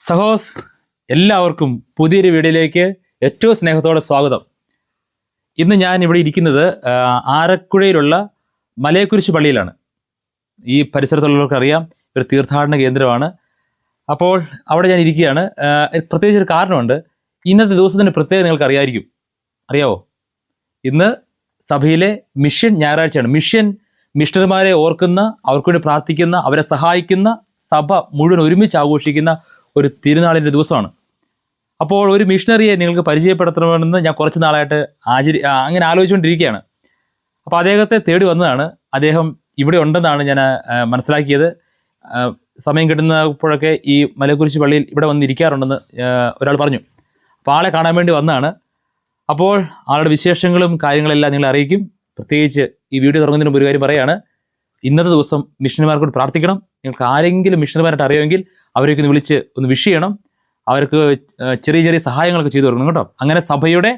സഹോസ് എല്ലാവർക്കും പുതിയൊരു വീഡിയോയിലേക്ക് ഏറ്റവും സ്നേഹത്തോടെ സ്വാഗതം. ഇന്ന് ഞാൻ ഇവിടെ ഇരിക്കുന്നത് ആരക്കുഴയിലുള്ള മലയക്കുരിശ് പള്ളിയിലാണ്. ഈ പരിസരത്തുള്ളവർക്കറിയാം, ഒരു തീർത്ഥാടന കേന്ദ്രമാണ്. അപ്പോൾ അവിടെ ഞാൻ ഇരിക്കുകയാണ്. പ്രത്യേകിച്ച് ഒരു കാരണമുണ്ട്. ഇന്നത്തെ ദിവസത്തിൻ്റെ പ്രത്യേകത നിങ്ങൾക്ക് അറിയാവോ? ഇന്ന് സഭയിലെ മിഷൻ ഞായറാഴ്ചയാണ്. മിഷണറിമാരെ ഓർക്കുന്ന, അവർക്ക് വേണ്ടി പ്രാർത്ഥിക്കുന്ന, അവരെ സഹായിക്കുന്ന, സഭ മുഴുവൻ ഒരുമിച്ച് ആഘോഷിക്കുന്ന ഒരു തിരുനാളിൻ്റെ ദിവസമാണ്. അപ്പോൾ ഒരു മിഷണറിയെ നിങ്ങൾക്ക് പരിചയപ്പെടുത്തണമെന്ന് ഞാൻ കുറച്ച് നാളായിട്ട് അങ്ങനെ ആലോചിച്ചുകൊണ്ടിരിക്കുകയാണ്. അപ്പോൾ അദ്ദേഹത്തെ തേടി വന്നതാണ്. അദ്ദേഹം ഇവിടെ ഉണ്ടെന്നാണ് ഞാൻ മനസ്സിലാക്കിയത്. സമയം കിട്ടുന്നപ്പോഴൊക്കെ ഈ മലയക്കുരിശ് പള്ളിയിൽ ഇവിടെ വന്നിരിക്കാറുണ്ടെന്ന് ഒരാൾ പറഞ്ഞു. അപ്പോൾ ആളെ കാണാൻ വേണ്ടി വന്നതാണ്. അപ്പോൾ ആളുടെ വിശേഷങ്ങളും കാര്യങ്ങളെല്ലാം നിങ്ങളെ അറിയിക്കും. പ്രത്യേകിച്ച് ഈ വീഡിയോ തുടങ്ങുന്നതിന് മുമ്പ് ഒരു കാര്യം പറയുകയാണ്. ഇന്നത്തെ ദിവസം മിഷണറിമാർക്കോട് പ്രാർത്ഥിക്കണം. നിങ്ങൾക്ക് ആരെങ്കിലും മിഷണറിമാരായിട്ട് അറിയുമെങ്കിൽ അവരൊക്കെ ഒന്ന് വിളിച്ച് ഒന്ന് വിഷ് ചെയ്യണം. അവർക്ക് ചെറിയ ചെറിയ സഹായങ്ങളൊക്കെ ചെയ്തു കൊടുക്കണം കേട്ടോ. അങ്ങനെ സഭയുടെ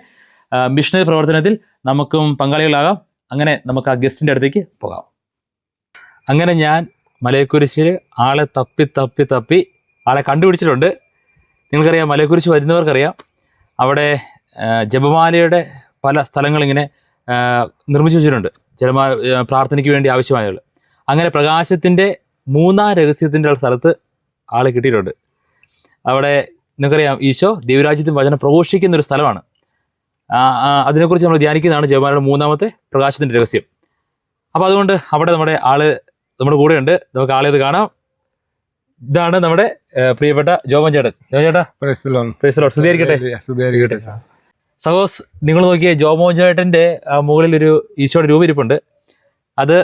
മിഷണറി പ്രവർത്തനത്തിൽ നമുക്കും പങ്കാളികളാകാം. അങ്ങനെ നമുക്ക് ആ ഗസ്റ്റിൻ്റെ അടുത്തേക്ക് പോകാം. അങ്ങനെ ഞാൻ മലയക്കുരിശിൽ ആളെ തപ്പി ആളെ കണ്ടുപിടിച്ചിട്ടുണ്ട്. നിങ്ങൾക്കറിയാം, മലയക്കുരിശ് വരുന്നവർക്കറിയാം, അവിടെ ജപമാലയുടെ പല സ്ഥലങ്ങളിങ്ങനെ നിർമ്മിച്ചു വെച്ചിട്ടുണ്ട്, പ്രാർത്ഥനയ്ക്ക് വേണ്ടി ആവശ്യമായവൾ. അങ്ങനെ പ്രകാശത്തിൻ്റെ മൂന്നാം രഹസ്യത്തിൻ്റെ സ്ഥലത്ത് ആളെ കിട്ടിയിട്ടുണ്ട്. അവിടെ നിങ്ങൾക്കറിയാം, ഈശോ ദൈവരാജ്യത്തിന് വചനം പ്രഘോഷിക്കുന്ന ഒരു സ്ഥലമാണ്. അതിനെക്കുറിച്ച് നമ്മൾ ധ്യാനിക്കുന്നതാണ് ജപമാലയുടെ മൂന്നാമത്തെ പ്രകാശത്തിൻ്റെ രഹസ്യം. അപ്പോൾ അതുകൊണ്ട് അവിടെ നമ്മുടെ കൂടെയുണ്ട്. നമുക്ക് ആളെ ഇത് കാണാം. ഇതാണ് നമ്മുടെ പ്രിയപ്പെട്ട ജോമൻ ചേട്ടൻ. സുധീകരിക്കട്ടെ. സഹോസ്, നിങ്ങൾ നോക്കിയേ, ജോമോൻ ചേട്ടൻ്റെ മുകളിൽ ഒരു ഈശോയുടെ രൂപം ഇരിപ്പുണ്ട്. അത്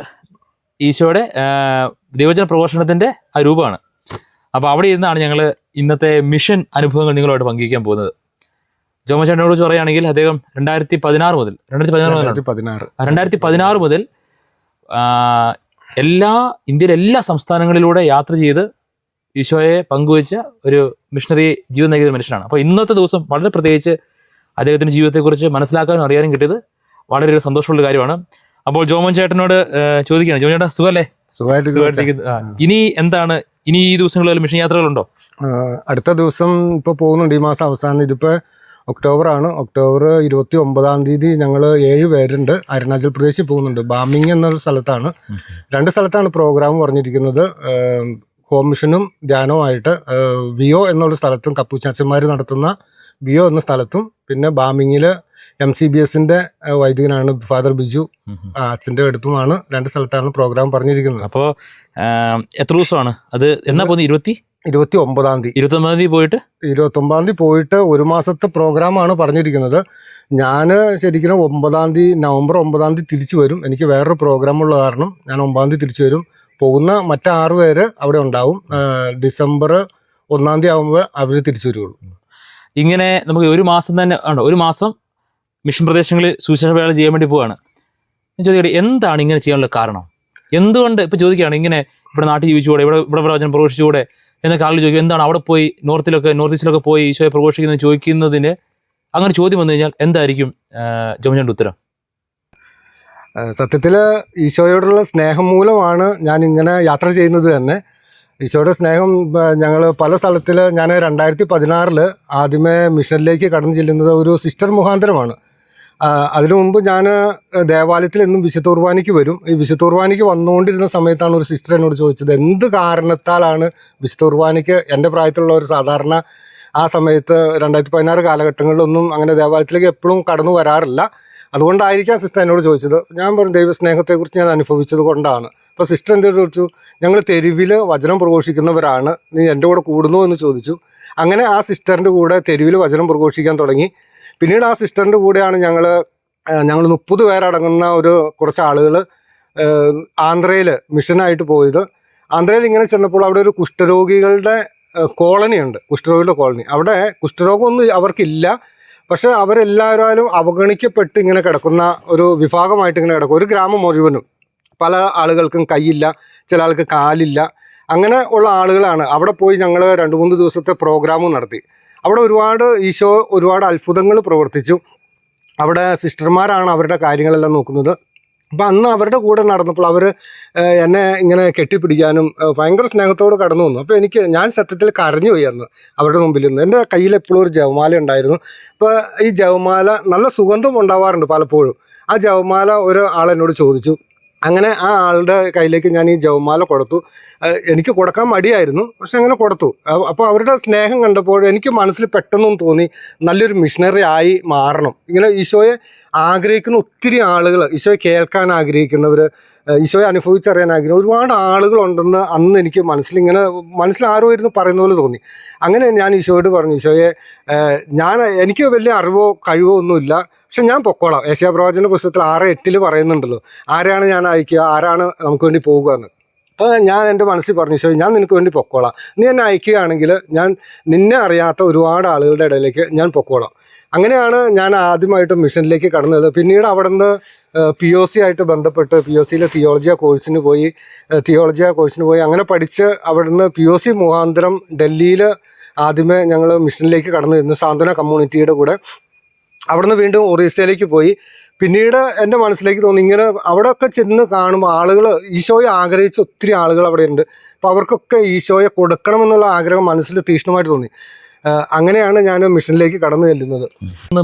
ഈശോയുടെ ദൈവജന പ്രഘോഷണത്തിൻ്റെ ആ രൂപമാണ്. അപ്പോൾ അവിടെ ഇരുന്നാണ് ഞങ്ങൾ ഇന്നത്തെ മിഷൻ അനുഭവങ്ങൾ നിങ്ങളുമായിട്ട് പങ്കുവയ്ക്കാൻ പോകുന്നത്. ജോമോൻ ചേട്ടനെ കുറിച്ച് പറയുകയാണെങ്കിൽ, അദ്ദേഹം 2016 മുതൽ ഇന്ത്യയിലെ എല്ലാ സംസ്ഥാനങ്ങളിലൂടെ യാത്ര ചെയ്ത് ഈശോയെ പങ്കുവച്ച ഒരു മിഷണറി ജീവൻ നയിക്കുന്ന മനുഷ്യനാണ്. അപ്പോൾ ഇന്നത്തെ ദിവസം വളരെ പ്രത്യേകിച്ച് അദ്ദേഹത്തിൻ്റെ ജീവിതത്തെക്കുറിച്ച് മനസ്സിലാക്കാനും അറിയാനും കിട്ടിയത് വളരെ ഒരു സന്തോഷമുള്ള കാര്യമാണ്. അപ്പോൾ ജോമോൻ ചേട്ടനോട് ചോദിക്കുകയാണ്, ജോമോൻ ചേട്ടാ സുഖമല്ലേ? ഇനി എന്താണ്, ഇനി ഈ ദിവസങ്ങളിൽ മിഷൻ യാത്രകളുണ്ടോ? അടുത്ത ദിവസം ഇപ്പോൾ പോകുന്നുണ്ട്. ഈ മാസം അവസാനം, ഇതിപ്പോൾ ഒക്ടോബറാണ്. ഒക്ടോബർ 29 ഞങ്ങൾ 7 പേരുണ്ട്. അരുണാചൽ പ്രദേശിൽ പോകുന്നുണ്ട്. ബാമിങ് എന്നൊരു സ്ഥലത്താണ്. 2 സ്ഥലത്താണ് പ്രോഗ്രാം പറഞ്ഞിരിക്കുന്നത്. ഹോം മിഷനും ധ്യാനവുമായിട്ട് വിയോ എന്നുള്ള സ്ഥലത്തും, കപ്പൂച്ചാച്ചന്മാർ നടത്തുന്ന വിയോ എന്ന സ്ഥലത്തും, പിന്നെ ബാമിങ്ങിൽ MCBSന്റെ വൈദികനാണ് ഫാദർ ബിജു, അച്ഛൻ്റെ അടുത്തുമാണ്. 2 സ്ഥലത്താണ് പ്രോഗ്രാം പറഞ്ഞിരിക്കുന്നത്. അപ്പോൾ എത്ര ദിവസമാണ് അത്? എന്നാ പോകുന്നത്? 29 തീയതി പോയിട്ട് 29 പോയിട്ട് 1 മാസത്തെ പ്രോഗ്രാമാണ് പറഞ്ഞിരിക്കുന്നത്. ഞാൻ ശരിക്കും നവംബർ 9 തിരിച്ചു വരും. എനിക്ക് വേറൊരു പ്രോഗ്രാമുള്ള കാരണം ഞാൻ 9 തിരിച്ചു വരും. പോകുന്ന മറ്റ് 6 പേര് അവിടെ ഉണ്ടാവും. ഡിസംബർ 1 ആകുമ്പോൾ അവർ തിരിച്ചു വരുള്ളൂ. ഇങ്ങനെ നമുക്ക് 1 മാസം തന്നെ ഉണ്ടോ? 1 മാസം മിഷൻ പ്രദേശങ്ങളിൽ സുവിശേഷ വേല ചെയ്യാൻ വേണ്ടി പോവുകയാണ്. ഞാൻ ചോദിക്കട്ടെ, എന്താണ് ഇങ്ങനെ ചെയ്യാനുള്ള കാരണം? എന്തുകൊണ്ട് ഇപ്പം ചോദിക്കുകയാണ്, ഇങ്ങനെ ഇവിടെ നാട്ടിൽ ജീവിച്ചുകൂടെ, ഇവിടെ പ്രവചനം പ്രഘോഷിച്ചുകൂടെ എന്നൊക്കെ ആളുകൾ ചോദിക്കും. എന്താണ് അവിടെ പോയി നോർത്ത് ഈസ്റ്റിലൊക്കെ പോയി ഈശോയെ പ്രഘോഷിക്കുന്നത് ചോദിക്കുന്നതിന് അങ്ങനെ ചോദ്യം വന്നു കഴിഞ്ഞാൽ എന്തായിരിക്കും ജോമൻ ഉത്തരം? സത്യത്തിൽ ഈശോയോടുള്ള സ്നേഹം മൂലമാണ് ഞാൻ ഇങ്ങനെ യാത്ര ചെയ്യുന്നത് തന്നെ. ഈശോയുടെ സ്നേഹം ഞങ്ങൾ പല സ്ഥലത്തിൽ, ഞാൻ 2016 ആദ്യമേ മിഷനിലേക്ക് കടന്നു ചെല്ലുന്നത് ഒരു സിസ്റ്റർ മുഖാന്തരമാണ്. അതിനു മുമ്പ് ഞാൻ ദേവാലയത്തിൽ എന്നും വിശുദ്ധ കുർബാനയ്ക്ക് വരും. ഈ വിശുദ്ധ കുർബാനയ്ക്ക് വന്നുകൊണ്ടിരുന്ന സമയത്താണ് ഒരു സിസ്റ്റർ എന്നോട് ചോദിച്ചത്, എന്ത് കാരണത്താലാണ് വിശുദ്ധ കുർബാനയ്ക്ക്, എൻ്റെ പ്രായത്തിലുള്ള ഒരു സാധാരണ ആ സമയത്ത് 2016 കാലഘട്ടങ്ങളിലൊന്നും അങ്ങനെ ദേവാലയത്തിലേക്ക് എപ്പോഴും കടന്നു വരാറില്ല, അതുകൊണ്ടായിരിക്കാം സിസ്റ്റർ എന്നോട് ചോദിച്ചത്. ഞാൻ പറഞ്ഞു, ദൈവസ്നേഹത്തെക്കുറിച്ച് ഞാൻ അനുഭവിച്ചത് കൊണ്ടാണ്. അപ്പോൾ സിസ്റ്റർ എൻ്റെ ചോദിച്ചു, ഞങ്ങൾ തെരുവിൽ വചനം പ്രഘോഷിക്കുന്നവരാണ്, നീ എൻ്റെ കൂടെ കൂടുന്നു എന്ന് ചോദിച്ചു. അങ്ങനെ ആ സിസ്റ്ററിൻ്റെ കൂടെ തെരുവിൽ വചനം പ്രഘോഷിക്കാൻ തുടങ്ങി. പിന്നീട് ആ സിസ്റ്ററിൻ്റെ കൂടെയാണ് ഞങ്ങൾ 30 പേരടങ്ങുന്ന കുറച്ച് ആളുകൾ ആന്ധ്രയിൽ മിഷനായിട്ട് പോയത്. ആന്ധ്രയിൽ ഇങ്ങനെ ചെന്നപ്പോൾ അവിടെ ഒരു കുഷ്ഠരോഗികളുടെ കോളനിയുണ്ട്, കുഷ്ഠരോഗികളുടെ കോളനി. അവിടെ കുഷ്ഠരോഗമൊന്നും അവർക്കില്ല, പക്ഷെ അവരെല്ലാവരും അവഗണിക്കപ്പെട്ട് ഇങ്ങനെ കിടക്കുന്ന ഒരു വിഭാഗമായിട്ട് ഇങ്ങനെ കിടക്കും. ഒരു ഗ്രാമം മുഴുവനും പല ആളുകൾക്കും കൈയില്ല, ചില ആൾക്ക് കാലില്ല, അങ്ങനെ ഉള്ള ആളുകളാണ്. അവിടെ പോയി ഞങ്ങൾ 2-3 ദിവസത്തെ പ്രോഗ്രാമും നടത്തി. അവിടെ ഈശോ ഒരുപാട് അത്ഭുതങ്ങൾ പ്രവർത്തിച്ചു. അവിടെ സിസ്റ്റർമാരാണ് അവരുടെ കാര്യങ്ങളെല്ലാം നോക്കുന്നത്. അപ്പം അന്ന് അവരുടെ കൂടെ നടന്നപ്പോൾ അവർ എന്നെ ഇങ്ങനെ കെട്ടിപ്പിടിക്കാനും ഭയങ്കര സ്നേഹത്തോട് കടന്നു വന്നു. അപ്പോൾ ഞാൻ സത്യത്തിൽ കരഞ്ഞു പോയി അന്ന് അവരുടെ മുമ്പിൽ നിന്ന്. എൻ്റെ കയ്യിൽ എപ്പോഴും ഒരു ജവമാല ഉണ്ടായിരുന്നു. അപ്പോൾ ഈ ജവമാല നല്ല സുഗന്ധം ഉണ്ടാവാറുണ്ട് പലപ്പോഴും. ആ ജവമാല ഒരാൾ എന്നോട് ചോദിച്ചു. അങ്ങനെ ആ ആളുടെ കയ്യിലേക്ക് ഞാൻ ഈ ജവമാല കൊടുത്തു. എനിക്ക് കൊടുക്കാൻ മടിയായിരുന്നു, പക്ഷെ അങ്ങനെ കൊടുത്തു. അപ്പോൾ അവരുടെ സ്നേഹം കണ്ടപ്പോൾ എനിക്ക് മനസ്സിൽ പെട്ടെന്നും തോന്നി നല്ലൊരു മിഷണറി ആയി മാറണം. ഇങ്ങനെ ഈശോയെ ആഗ്രഹിക്കുന്ന ഒത്തിരി ആളുകൾ, ഈശോയെ കേൾക്കാൻ ആഗ്രഹിക്കുന്നവർ, ഈശോയെ അനുഭവിച്ചറിയാൻ ആഗ്രഹിക്കുന്ന ഒരുപാട് ആളുകളുണ്ടെന്ന് അന്ന് എനിക്ക് മനസ്സിൽ ആരോ ഇരുന്ന് പറയുന്ന പോലെ തോന്നി. അങ്ങനെ ഞാൻ ഈശോയോട് പറഞ്ഞു, ഈശോയെ എനിക്ക് വലിയ അറിവോ കഴിവോ ഒന്നുമില്ല, പക്ഷെ ഞാൻ പൊക്കോളാം. യെശയ്യാപ്രവാചകന്റെ പുസ്തകത്തിൽ 6:8 പറയുന്നുണ്ടല്ലോ, ആരാണ് ഞാൻ അയക്കുക, ആരാണ് നമുക്ക് വേണ്ടി പോകുക എന്ന്. അപ്പോൾ ഞാൻ എൻ്റെ മനസ്സിൽ പറഞ്ഞു, ഈശോ ഞാൻ നിനക്ക് വേണ്ടി പൊക്കോളാം. നീ എന്നെ അയക്കുകയാണെങ്കിൽ ഞാൻ നിന്നെ അറിയാത്ത ഒരുപാട് ആളുകളുടെ ഇടയിലേക്ക് ഞാൻ പൊക്കോളാം. അങ്ങനെയാണ് ഞാൻ ആദ്യമായിട്ട് മിഷനിലേക്ക് കടന്നത്. പിന്നീട് അവിടെ നിന്ന് POC ആയിട്ട് ബന്ധപ്പെട്ട് POCയിൽ തിയോളജിയ കോഴ്സിന് പോയി അങ്ങനെ പഠിച്ച് അവിടുന്ന് POC മുഖാന്തരം ഡൽഹിയിൽ ആദ്യമേ ഞങ്ങൾ മിഷനിലേക്ക് കടന്നു വരുന്നു സാന്ത്വന കമ്മ്യൂണിറ്റിയുടെ കൂടെ. അവിടുന്ന് വീണ്ടും ഒറീസയിലേക്ക് പോയി. പിന്നീട് എൻ്റെ മനസ്സിലേക്ക് തോന്നി, ഇങ്ങനെ അവിടെയൊക്കെ ചെന്ന് കാണുമ്പോൾ ആളുകൾ ഈശോയെ ആഗ്രഹിച്ച ഒത്തിരി ആളുകൾ അവിടെ ഉണ്ട്. അപ്പോൾ അവർക്കൊക്കെ ഈശോയെ കൊടുക്കണമെന്നുള്ള ആഗ്രഹം മനസ്സിൽ തീക്ഷ്ണമായിട്ട് തോന്നി. അങ്ങനെയാണ് ഞാൻ മിഷനിലേക്ക് കടന്നു ചെല്ലുന്നത്.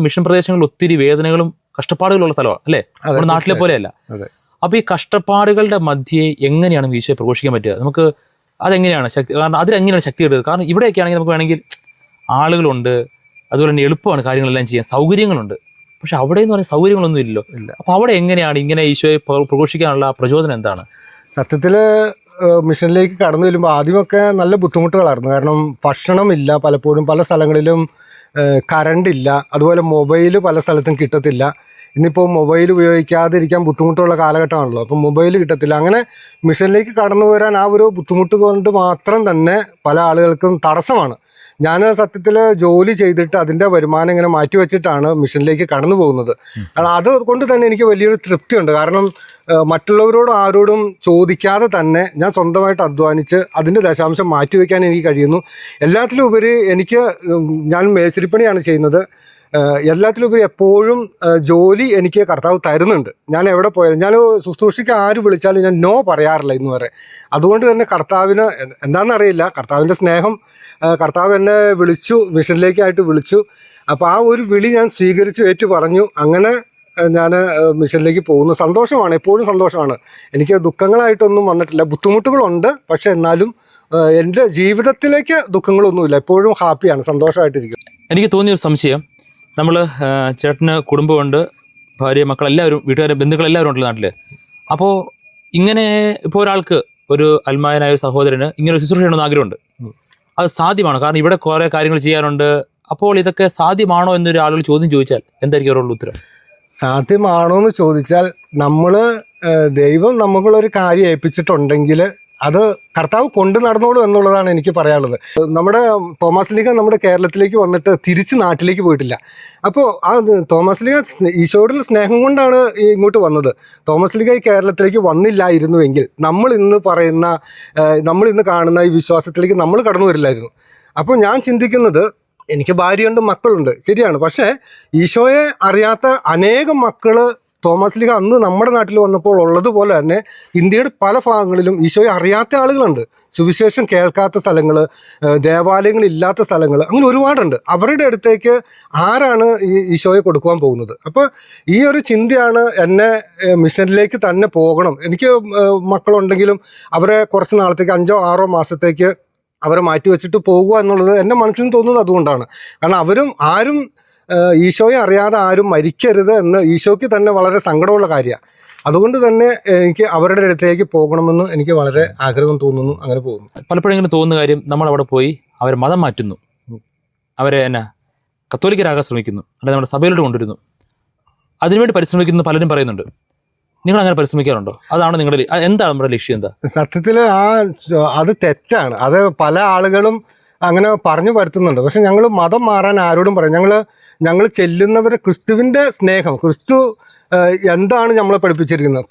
മിഷൻ പ്രദേശങ്ങളിൽ ഒത്തിരി വേദനകളും കഷ്ടപ്പാടുകളുള്ള സ്ഥലമാണ് അല്ലേ, നമ്മുടെ നാട്ടിലെ പോലെയല്ല. അപ്പോൾ ഈ കഷ്ടപ്പാടുകളുടെ മധ്യേ എങ്ങനെയാണ് ഈശോയെ പ്രഘോഷിക്കാൻ പറ്റുക? നമുക്ക് അതെങ്ങനെയാണ് ശക്തി, കാരണം അതിലെങ്ങനെയാണ് ശക്തി എടുക്കുക? കാരണം ഇവിടെയൊക്കെ ആണെങ്കിൽ നമുക്ക് വേണമെങ്കിൽ ആളുകളുണ്ട്, അതുപോലെ തന്നെ എളുപ്പമാണ് കാര്യങ്ങളെല്ലാം ചെയ്യാൻ, സൗകര്യങ്ങളുണ്ട്. പക്ഷെ അവിടെ എന്ന് പറഞ്ഞാൽ സൗകര്യങ്ങളൊന്നും ഇല്ലല്ലോ. അപ്പോൾ അവിടെ എങ്ങനെയാണ് ഇങ്ങനെ ഈശോയെ പ്രഘോഷിക്കാനുള്ള പ്രചോദനം എന്താണ്? സത്യത്തിൽ മിഷനിലേക്ക് കടന്നു ചെല്ലുമ്പോൾ ആദ്യമൊക്കെ നല്ല ബുദ്ധിമുട്ടുകളായിരുന്നു. കാരണം ഭക്ഷണമില്ല, പലപ്പോഴും പല സ്ഥലങ്ങളിലും കറണ്ടില്ല, അതുപോലെ മൊബൈൽ പല സ്ഥലത്തും കിട്ടത്തില്ല. ഇന്നിപ്പോൾ മൊബൈൽ ഉപയോഗിക്കാതിരിക്കാൻ ബുദ്ധിമുട്ടുള്ള കാലഘട്ടമാണല്ലോ, അപ്പം മൊബൈൽ കിട്ടത്തില്ല. അങ്ങനെ മിഷനിലേക്ക് കടന്നു വരാൻ ആ ഒരു ബുദ്ധിമുട്ട് കൊണ്ട് മാത്രം തന്നെ പല ആളുകൾക്കും തടസ്സമാണ്. ഞാൻ സത്യത്തിൽ ജോലി ചെയ്തിട്ട് അതിൻ്റെ വരുമാനം ഇങ്ങനെ മാറ്റി വെച്ചിട്ടാണ് മിഷനിലേക്ക് കടന്നു പോകുന്നത്. അതുകൊണ്ട് തന്നെ എനിക്ക് വലിയൊരു തൃപ്തിയുണ്ട്. കാരണം മറ്റുള്ളവരോട് ആരോടും ചോദിക്കാതെ തന്നെ ഞാൻ സ്വന്തമായിട്ട് അധ്വാനിച്ച് അതിൻ്റെ ദശാംശം മാറ്റിവെക്കാൻ എനിക്ക് കഴിയുന്നു. എല്ലാത്തിലും ഉപരി ഞാൻ മേശരിപ്പണിയാണ് ചെയ്യുന്നത്. എല്ലാത്തിലുപരി എപ്പോഴും ജോലി എനിക്ക് കർത്താവ് തരുന്നുണ്ട്. ഞാൻ എവിടെ പോയാലും, ഞാൻ ശുശ്രൂഷയ്ക്ക് ആര് വിളിച്ചാലും ഞാൻ നോ പറയാറില്ല ഇന്ന് വരെ. അതുകൊണ്ട് തന്നെ കർത്താവിന് എന്താണെന്നറിയില്ല, കർത്താവിൻ്റെ സ്നേഹം, കർത്താവ് എന്നെ മിഷനിലേക്കായിട്ട് വിളിച്ചു. അപ്പോൾ ആ ഒരു വിളി ഞാൻ സ്വീകരിച്ചു, ഏറ്റു പറഞ്ഞു. അങ്ങനെ ഞാൻ മിഷനിലേക്ക് പോകുന്നു. സന്തോഷമാണ്, എപ്പോഴും സന്തോഷമാണ്. എനിക്ക് ദുഃഖങ്ങളായിട്ടൊന്നും വന്നിട്ടില്ല. ബുദ്ധിമുട്ടുകളുണ്ട്, പക്ഷെ എന്നാലും എൻ്റെ ജീവിതത്തിലേക്ക് ദുഃഖങ്ങളൊന്നുമില്ല. എപ്പോഴും ഹാപ്പിയാണ്, സന്തോഷമായിട്ടിരിക്കും. എനിക്ക് തോന്നിയൊരു സംശയം, നമ്മൾ ചേട്ടന് കുടുംബമുണ്ട്, ഭാര്യ, മക്കളെല്ലാവരും, വീട്ടുകാരെ, ബന്ധുക്കളെല്ലാവരും ഉണ്ടല്ലോ നാട്ടിൽ. അപ്പോൾ ഇങ്ങനെ ഇപ്പോൾ ഒരാൾക്ക്, ഒരു അൽമായനായ ഒരു സഹോദരന് ഇങ്ങനെ ഒരു ശുശ്രൂഷ ചെയ്യണമെന്ന് ആഗ്രഹമുണ്ട്. അത് സാധ്യമാണോ? കാരണം ഇവിടെ കുറേ കാര്യങ്ങൾ ചെയ്യാറുണ്ട്. അപ്പോൾ ഇതൊക്കെ സാധ്യമാണോ എന്നൊരു ആളുകൾ ചോദ്യം ചോദിച്ചാൽ എന്തായിരിക്കും അവരുടെ ഉത്തരം? സാധ്യമാണോ എന്ന് ചോദിച്ചാൽ, ദൈവം നമുക്കുള്ളൊരു കാര്യം ഏൽപ്പിച്ചിട്ടുണ്ടെങ്കിൽ അത് കർത്താവ് കൊണ്ടു നടന്നോളൂ എന്നുള്ളതാണ് എനിക്ക് പറയാനുള്ളത്. നമ്മുടെ തോമസ് ലീഗ നമ്മുടെ കേരളത്തിലേക്ക് വന്നിട്ട് തിരിച്ച് നാട്ടിലേക്ക് പോയിട്ടില്ല. അപ്പോൾ ആ തോമസ് ലീഗ ഈശോയുടെ സ്നേഹം കൊണ്ടാണ് ഇങ്ങോട്ട് വന്നത്. തോമസ് ലീഗ ഈ കേരളത്തിലേക്ക് വന്നില്ലായിരുന്നുവെങ്കിൽ നമ്മൾ ഇന്ന് കാണുന്ന ഈ വിശ്വാസത്തിലേക്ക് നമ്മൾ കടന്നു വരില്ലായിരുന്നു. അപ്പോൾ ഞാൻ ചിന്തിക്കുന്നത്, എനിക്ക് ഭാര്യയുണ്ട്, മക്കളുണ്ട്, ശരിയാണ്. പക്ഷേ ഈശോയെ അറിയാത്ത അനേകം മക്കൾ തോമസ് ലീഗ അന്ന് നമ്മുടെ നാട്ടിൽ വന്നപ്പോൾ ഉള്ളതുപോലെ തന്നെ ഇന്ത്യയുടെ പല ഭാഗങ്ങളിലും ഈശോയെ അറിയാത്ത ആളുകളുണ്ട്. സുവിശേഷം കേൾക്കാത്ത സ്ഥലങ്ങൾ, ദേവാലയങ്ങളില്ലാത്ത സ്ഥലങ്ങൾ, അങ്ങനെ ഒരുപാടുണ്ട്. അവരുടെ അടുത്തേക്ക് ആരാണ് ഈ ഈശോയെ കൊടുക്കുവാൻ പോകുന്നത്? അപ്പോൾ ഈ ഒരു ചിന്തയാണ് എന്നെ മിഷനിലേക്ക് തന്നെ പോകണം. എനിക്ക് മക്കളുണ്ടെങ്കിലും അവരെ കുറച്ച് നാളത്തേക്ക് 5-6 മാസത്തേക്ക് അവരെ മാറ്റി വെച്ചിട്ട് പോകുക എന്നുള്ളത് എൻ്റെ മനസ്സിലും തോന്നുന്നത് അതുകൊണ്ടാണ്. കാരണം ആരും ഈശോയെ അറിയാതെ ആരും മരിക്കരുത് എന്ന് ഈശോയ്ക്ക് തന്നെ വളരെ സങ്കടമുള്ള കാര്യമാണ്. അതുകൊണ്ട് തന്നെ എനിക്ക് അവരുടെ അടുത്തേക്ക് പോകണമെന്ന് എനിക്ക് വളരെ ആഗ്രഹം തോന്നുന്നു. അങ്ങനെ പോകുന്നു. പലപ്പോഴും തോന്നുന്ന കാര്യം, നമ്മളവിടെ പോയി അവരെ മതം മാറ്റുന്നു, അവരെ കത്തോലിക്കരാകാൻ ശ്രമിക്കുന്നു, അല്ലെങ്കിൽ നമ്മുടെ സഭയിലോട്ട് കൊണ്ടുവരുന്നു, അതിനുവേണ്ടി പരിശ്രമിക്കുന്നു പലരും പറയുന്നുണ്ട്. നിങ്ങൾ അങ്ങനെ പരിശ്രമിക്കാറുണ്ടോ? അതാണ് നിങ്ങളുടെ എന്താണ് നമ്മുടെ ലക്ഷ്യം? എന്താ സത്യത്തിൽ അത് തെറ്റാണ്. അത് പല ആളുകളും അങ്ങനെ പറഞ്ഞു വരുത്തുന്നുണ്ട്. പക്ഷെ ഞങ്ങൾ മതം മാറാൻ ആരോടും പറയും. ഞങ്ങൾ ചെല്ലുന്നവരെ ക്രിസ്തുവിൻ്റെ സ്നേഹം, ക്രിസ്തു എന്താണ് നമ്മളെ പഠിപ്പിച്ചിരിക്കുന്നത്,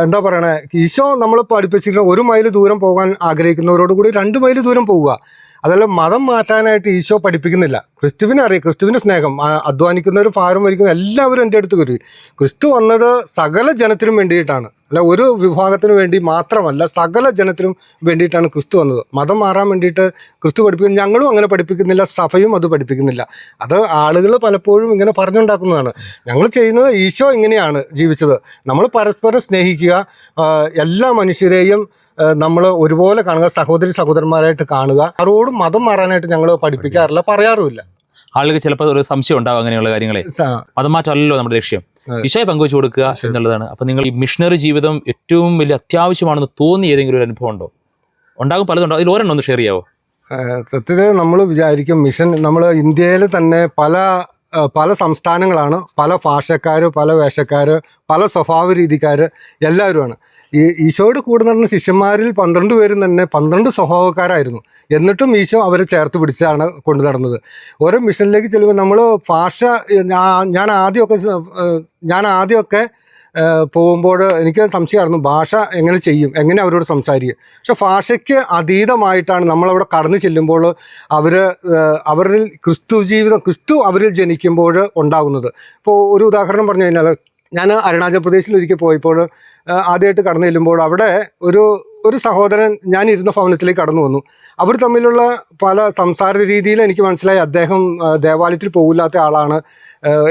എന്താ പറയണേ, ഈശോ നമ്മൾ പഠിപ്പിച്ചിരിക്കുന്നത് 1 മൈൽ ദൂരം പോകാൻ ആഗ്രഹിക്കുന്നവരോട് കൂടി 2 മൈൽ ദൂരം പോവുക. അതല്ല മതം മാറ്റാനായിട്ട് ഈശോ പഠിപ്പിക്കുന്നില്ല. ക്രിസ്തുവിനെ അറിയാം, ക്രിസ്തുവിൻ്റെ സ്നേഹം. അധ്വാനിക്കുന്നവരും ഭാരം വഹിക്കുന്ന എല്ലാവരും എൻ്റെ അടുത്ത് വരും. ക്രിസ്തു വന്നത് സകല ജനത്തിനും വേണ്ടിയിട്ടാണ്, അല്ല ഒരു വിഭാഗത്തിനു വേണ്ടി മാത്രമല്ല, സകല ജനത്തിനും വേണ്ടിയിട്ടാണ് ക്രിസ്തു വന്നത്. മതം മാറാൻ വേണ്ടിയിട്ട് ക്രിസ്തു പഠിപ്പിക്കുന്നു. ഞങ്ങളും അങ്ങനെ പഠിപ്പിക്കുന്നില്ല, സഭയും അത് പഠിപ്പിക്കുന്നില്ല. അത് ആളുകൾ പലപ്പോഴും ഇങ്ങനെ പറഞ്ഞുണ്ടാക്കുന്നതാണ്. ഞങ്ങൾ ചെയ്യുന്നത് ഈശോ ഇങ്ങനെയാണ് ജീവിച്ചത്. നമ്മൾ പരസ്പരം സ്നേഹിക്കുക, എല്ലാ മനുഷ്യരെയും നമ്മൾ ഒരുപോലെ കാണുക, സഹോദരി സഹോദരന്മാരായിട്ട് കാണുക. ആരോടും മതം മാറാനായിട്ട് ഞങ്ങൾ പഠിപ്പിക്കാറില്ല, പറയാറുമില്ല. ആളുകൾക്ക് ചിലപ്പോൾ ഒരു സംശയം ഉണ്ടാവും അങ്ങനെയുള്ള കാര്യങ്ങളെ. മതം മാറ്റമല്ലല്ലോ നമ്മുടെ ലക്ഷ്യം, ഈശോയെ പങ്കുവെച്ചു കൊടുക്കുക എന്നുള്ളതാണ്. അപ്പൊ നിങ്ങൾ ഈ മിഷണറി ജീവിതം ഏറ്റവും വലിയ അത്യാവശ്യമാണെന്ന് തോന്നിയ ഏതെങ്കിലും ഒരു അനുഭവം ഉണ്ടോ? ഉണ്ടാകും, പലതുണ്ടോ, അതിൽ ഒരെണ്ണം ഒന്ന് ഷെയർ ചെയ്യാവോ? സത്യത്തിൽ നമ്മൾ വിചാരിക്കും മിഷൻ, നമ്മൾ ഇന്ത്യയിൽ തന്നെ പല സംസ്ഥാനങ്ങളാണ്, പല ഭാഷക്കാർ, പല വേഷക്കാർ, പല സ്വഭാവ രീതിക്കാർ, എല്ലാവരുമാണ്. ഈ ഈശോയോട് കൂടെ നടന്ന ശിഷ്യന്മാരിൽ 12 പേരും തന്നെ 12 സ്വഭാവക്കാരായിരുന്നു. എന്നിട്ടും ഈശോ അവരെ ചേർത്ത് പിടിച്ചാണ് കൊണ്ടു നടന്നത്. ഓരോ മിഷനിലേക്ക് ചെല്ലുമ്പോൾ നമ്മൾ ഭാഷ, ഞാൻ ആദ്യമൊക്കെ പോകുമ്പോൾ എനിക്ക് സംശയമായിരുന്നു, ഭാഷ എങ്ങനെ ചെയ്യും, എങ്ങനെ അവരോട് സംസാരിക്കും. പക്ഷെ ഭാഷയ്ക്ക് അതീതമായിട്ടാണ് നമ്മളവിടെ കടന്നു ചെല്ലുമ്പോൾ അവരിൽ ക്രിസ്തു അവരിൽ ജനിക്കുമ്പോൾ ഉണ്ടാകുന്നത്. ഇപ്പോൾ ഒരു ഉദാഹരണം പറഞ്ഞു കഴിഞ്ഞാൽ, ഞാൻ അരുണാചൽ പ്രദേശിൽ ഒരിക്കൽ പോയപ്പോൾ ആദ്യമായിട്ട് കടന്നു ചെല്ലുമ്പോൾ അവിടെ ഒരു സഹോദരൻ ഞാൻ ഇരുന്ന ഭവനത്തിലേക്ക് കടന്നു വന്നു. അവർ തമ്മിലുള്ള പല സംസാര രീതിയിൽ എനിക്ക് മനസ്സിലായി അദ്ദേഹം ദേവാലയത്തിൽ പോകില്ലാത്ത ആളാണ്,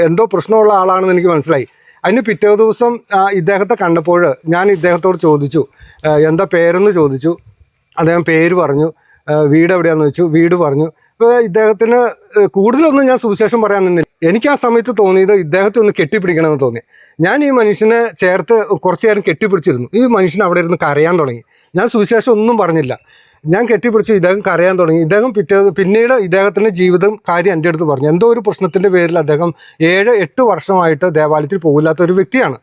എന്തോ പ്രശ്നമുള്ള ആളാണെന്ന് എനിക്ക് മനസ്സിലായി. അതിന് പിറ്റേ ദിവസം ഇദ്ദേഹത്തെ കണ്ടപ്പോൾ ഞാൻ ഇദ്ദേഹത്തോട് ചോദിച്ചു, എന്താ പേരെന്ന് ചോദിച്ചു. അദ്ദേഹം പേര് പറഞ്ഞു. വീട് എവിടെയാണെന്ന് വെച്ചു, വീട് പറഞ്ഞു. ഇപ്പോൾ ഇദ്ദേഹത്തിന് കൂടുതലൊന്നും ഞാൻ സുവിശേഷം പറയാൻ നിന്നില്ല. എനിക്ക് ആ സമയത്ത് തോന്നിയത് ഇദ്ദേഹത്തെ ഒന്ന് കെട്ടിപ്പിടിക്കണമെന്ന് തോന്നി. ഞാൻ ഈ മനുഷ്യനെ ചേർത്ത് കുറച്ചു നേരം കെട്ടിപ്പിടിച്ചിരുന്നു. ഈ മനുഷ്യൻ അവിടെ ഇരുന്ന് കരയാൻ തുടങ്ങി. ഞാൻ സുവിശേഷം ഒന്നും പറഞ്ഞില്ല, ഞാൻ കെട്ടിപ്പിടിച്ചു. ഇദ്ദേഹം കരയാൻ തുടങ്ങി. ഇദ്ദേഹം പിന്നീട് ഇദ്ദേഹത്തിൻ്റെ ജീവിതം കാര്യം എൻ്റെ അടുത്ത് പറഞ്ഞു. എന്തോ ഒരു പ്രശ്നത്തിൻ്റെ പേരിൽ അദ്ദേഹം 7-8 വർഷമായിട്ട് ദേവാലയത്തിൽ പോകില്ലാത്ത ഒരു വ്യക്തിയാണ്.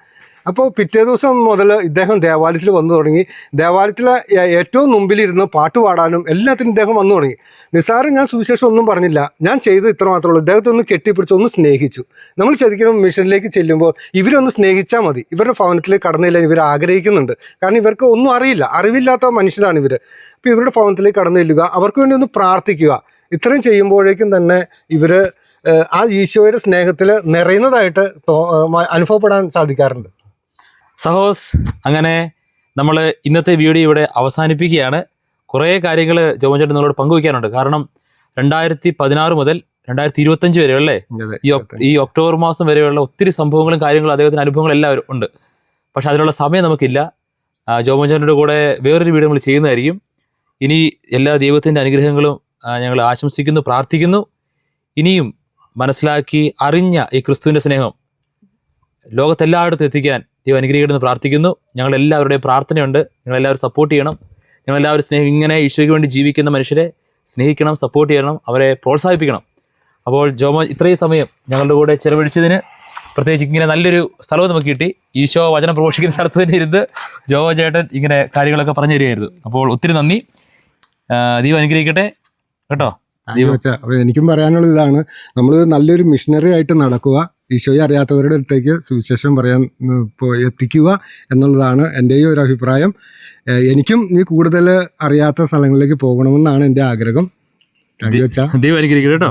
അപ്പോൾ പിറ്റേ ദിവസം മുതൽ ഇദ്ദേഹം ദേവാലയത്തിൽ വന്നു തുടങ്ങി. ദേവാലയത്തിലെ ഏറ്റവും മുമ്പിലിരുന്ന് പാട്ട് പാടാനും എല്ലാത്തിനും ഇദ്ദേഹം വന്നു തുടങ്ങി. നിസ്സാരം ഞാൻ സുവിശേഷം ഒന്നും പറഞ്ഞില്ല, ഞാൻ ചെയ്തത് ഇത്ര മാത്രമേ ഉള്ളൂ. ഇദ്ദേഹത്തെ ഒന്ന് കെട്ടിപ്പിടിച്ച് ഒന്ന് സ്നേഹിച്ചു. നമ്മൾ ശരിക്കും മിഷനിലേക്ക് ചെല്ലുമ്പോൾ ഇവരൊന്ന് സ്നേഹിച്ചാൽ മതി. ഇവരുടെ ഭവനത്തിലേക്ക് കടന്നില്ല ഇവർ ആഗ്രഹിക്കുന്നുണ്ട്. കാരണം ഇവർക്ക് ഒന്നും അറിവില്ലാത്ത മനുഷ്യരാണ് ഇവർ. അപ്പോൾ ഇവരുടെ ഭവനത്തിലേക്ക് കടന്നു ചെല്ലുക, അവർക്ക് വേണ്ടി ഒന്ന് പ്രാർത്ഥിക്കുക. ഇത്രയും ചെയ്യുമ്പോഴേക്കും തന്നെ ഇവർ ആ ഈശോയുടെ സ്നേഹത്തിൽ നിറയുന്നതായിട്ട് അനുഭവപ്പെടാൻ സാധിക്കാറുണ്ട്. സഹോസ്, അങ്ങനെ നമ്മൾ ഇന്നത്തെ വീഡിയോ ഇവിടെ അവസാനിപ്പിക്കുകയാണ്. കുറേ കാര്യങ്ങൾ ജോമോൻ ചേട്ടൻ നിങ്ങളോട് പങ്കുവയ്ക്കാനുണ്ട്. കാരണം 2016 മുതൽ 2025 വരെ അല്ലേ, ഈ ഒക്ടോബർ മാസം വരെയുള്ള ഒത്തിരി സംഭവങ്ങളും കാര്യങ്ങളും അദ്ദേഹത്തിന് അനുഭവങ്ങളും എല്ലാവരും ഉണ്ട്. പക്ഷെ അതിനുള്ള സമയം നമുക്കില്ല. ജോമോൻ ചേട്ടൻ്റെ കൂടെ വേറൊരു വീഡിയോ നമ്മൾ ചെയ്യുന്നതായിരിക്കും. ഇനി എല്ലാ ദൈവത്തിൻ്റെ അനുഗ്രഹങ്ങളും ഞങ്ങൾ ആശംസിക്കുന്നു, പ്രാർത്ഥിക്കുന്നു. ഇനിയും മനസ്സിലാക്കി അറിഞ്ഞ ഈ ക്രിസ്തുവിൻ്റെ സ്നേഹം ലോകത്തെല്ലായിടത്തും എത്തിക്കാൻ ദൈവം അനുഗ്രഹിക്കണമെന്ന് പ്രാർത്ഥിക്കുന്നു. ഞങ്ങളെല്ലാവരുടെയും പ്രാർത്ഥനയുണ്ട്. ഞങ്ങളെല്ലാവരും സപ്പോർട്ട് ചെയ്യണം. ഞങ്ങളെല്ലാവരും ഇങ്ങനെ ഈശോയ്ക്ക് വേണ്ടി ജീവിക്കുന്ന മനുഷ്യരെ സ്നേഹിക്കണം, സപ്പോർട്ട് ചെയ്യണം, അവരെ പ്രോത്സാഹിപ്പിക്കണം. അപ്പോൾ ജോമോൻ ഇത്രയും സമയം ഞങ്ങളുടെ കൂടെ ചെലവഴിച്ചതിന്, പ്രത്യേകിച്ച് ഇങ്ങനെ നല്ലൊരു സ്ഥലവും നമുക്ക് കിട്ടി. ഈശോ വചനം പ്രഘോഷിക്കുന്ന സ്ഥലത്ത് തന്നെ ഇരുന്ന് ജോമോൻ ചേട്ടൻ ഇങ്ങനെ കാര്യങ്ങളൊക്കെ പറഞ്ഞു തരികയായിരുന്നു. അപ്പോൾ ഒത്തിരി നന്ദി. ദൈവം അനുഗ്രഹിക്കട്ടെ കേട്ടോ. അപ്പോൾ എനിക്കും പറയാനുള്ളത് ഇതാണ്, നമ്മൾ നല്ലൊരു മിഷണറി ആയിട്ട് നടക്കുക, ഈശോയെ അറിയാത്തവരുടെ അടുത്തേക്ക് സുവിശേഷം പറയാൻ എത്തിക്കുക എന്നുള്ളതാണ് എൻ്റെയും ഒരു അഭിപ്രായം. എനിക്കും നീ കൂടുതൽ അറിയാത്ത സ്ഥലങ്ങളിലേക്ക് പോകണമെന്നാണ് എൻ്റെ ആഗ്രഹം. ദൈവം അനുഗ്രഹിക്കട്ടെ കേട്ടോ.